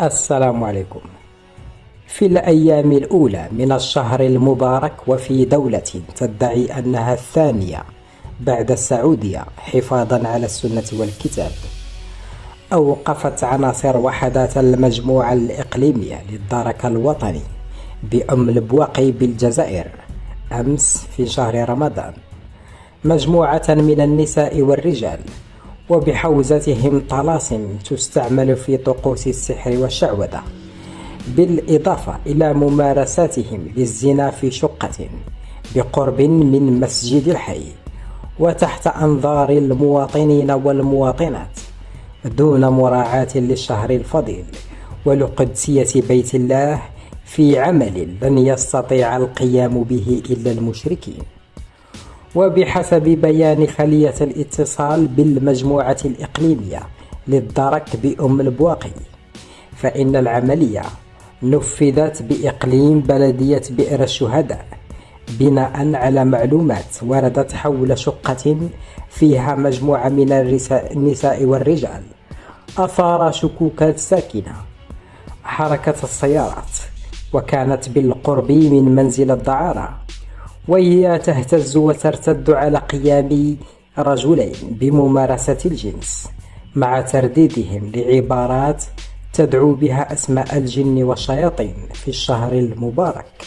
السلام عليكم. في الأيام الأولى من الشهر المبارك، وفي دولة تدعي أنها الثانية بعد السعودية حفاظا على السنة والكتاب، أوقفت عناصر وحدات المجموعة الإقليمية للدرك الوطني بأم البواقي بالجزائر أمس في شهر رمضان مجموعة من النساء والرجال، وبحوزتهم طلاسم تستعمل في طقوس السحر والشعوذة، بالإضافة إلى ممارساتهم للزنا في شقة بقرب من مسجد الحي وتحت أنظار المواطنين والمواطنات، دون مراعاة للشهر الفضيل ولقدسية بيت الله في عمل لن يستطيع القيام به إلا المشركين. وبحسب بيان خلية الاتصال بالمجموعة الإقليمية للدرك بأم البواقي، فإن العملية نفذت بإقليم بلدية بئر الشهداء بناء على معلومات وردت حول شقة فيها مجموعة من النساء والرجال، أثار شكوكات ساكنة حركة السيارات، وكانت بالقرب من منزل الدعارة، وهي تهتز وترتد على قيام رجلين بممارسة الجنس، مع ترديدهم لعبارات تدعو بها أسماء الجن والشياطين في الشهر المبارك.